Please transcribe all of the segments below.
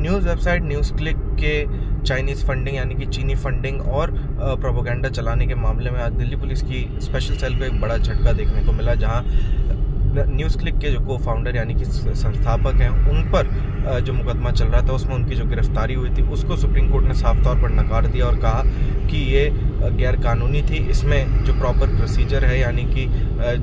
News website news click के Chinese funding यानी कि चीनी फंडिंग और प्रोपेगेंडा चलाने के मामले में आज दिल्ली पुलिस की स्पेशल सेल को एक बड़ा झटका देखने को मिला, जहां न्यूज़ क्लिक के जो को फाउंडर यानी कि संस्थापक हैं उन पर जो मुकदमा चल रहा था उसमें उनकी जो गिरफ्तारी हुई थी उसको सुप्रीम कोर्ट ने साफ तौर पर नकार दिया और कहा कि ये गैर कानूनी थी। इसमें जो प्रॉपर प्रोसीजर है यानी कि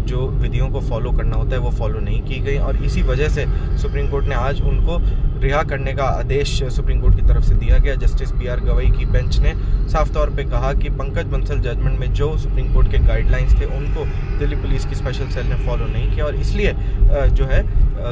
जो विधियों को फॉलो करना होता है वो फॉलो नहीं की गई और इसी वजह से सुप्रीम कोर्ट ने आज उनको रिहा करने का आदेश सुप्रीम कोर्ट की तरफ से दिया गया। Justice PR. गवई की बेंच ने साफ तौर पे कहा कि पंकज बंसल जजमेंट में जो सुप्रीम कोर्ट के गाइडलाइंस थे उनको दिल्ली पुलिस की स्पेशल सेल ने फॉलो नहीं किया और इसलिए जो है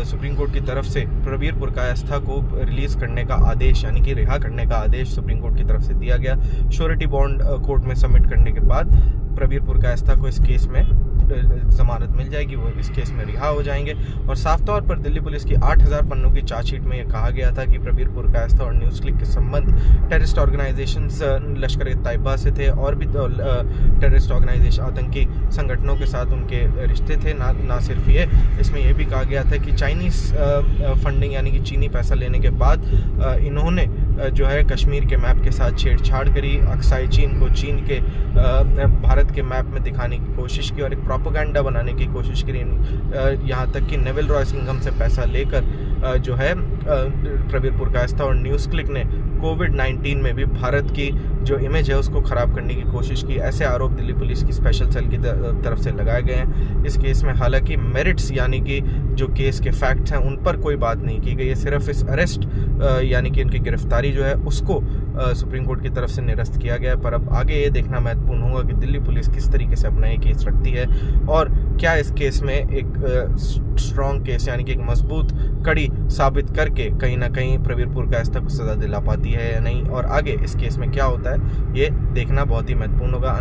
सुप्रीम कोर्ट की तरफ से प्रवीर पुरकायस्था को रिलीज़ करने का आदेश यानी कि रिहा करने का आदेश सुप्रीम कोर्ट की तरफ से दिया गया। श्योरिटी बॉन्ड कोर्ट में सबमिट करने के बाद प्रवीर पुरकायस्था को इस केस में जमानत मिल जाएगी, वो इस केस में रिहा हो जाएंगे। और साफ तौर पर दिल्ली पुलिस की 8000 पन्नों की चार्जशीट में यह कहा गया था कि प्रवीर पुरकायस्था और न्यूज़ क्लिक के संबंध टेररिस्ट ऑर्गेनाइजेशंस लश्कर-ए-तैयबा से थे और भी टेररिस्ट ऑर्गेनाइजेशन आतंकी संगठनों के साथ उनके रिश्ते थे। ना सिर्फ ये, इसमें यह भी कहा गया था कि चाइनीज़ फंडिंग यानी कि चीनी पैसा लेने के बाद इन्होंने जो है कश्मीर के मैप के साथ छेड़छाड़ करी, अक्साई चीन को चीन के भारत के मैप में दिखाने की कोशिश की और एक प्रोपेगेंडा बनाने की कोशिश करी। यहाँ तक कि नेविल रॉय सिंघम से पैसा लेकर जो है प्रवीर पुरकायस्था और न्यूज़ क्लिक ने कोविड-19 में भी भारत की जो इमेज है उसको ख़राब करने की कोशिश की। ऐसे आरोप दिल्ली पुलिस की स्पेशल सेल की तरफ से लगाए गए हैं। इस केस में हालांकि मेरिट्स यानी कि जो केस के फैक्ट्स हैं उन पर कोई बात नहीं की गई है, सिर्फ इस अरेस्ट यानी कि इनकी गिरफ्तारी जो है उसको सुप्रीम कोर्ट की तरफ से निरस्त किया गया। पर अब आगे ये देखना महत्वपूर्ण होगा कि दिल्ली पुलिस किस तरीके से अपना ये केस रखती है और क्या इस केस में एक स्ट्रॉन्ग केस यानी कि एक मजबूत कड़ी साबित करके कहीं ना कहीं प्रवीर पुरकायस्था को सजा दिला पाती है या नहीं, और आगे इस केस में क्या होता है ये देखना बहुत ही महत्वपूर्ण होगा।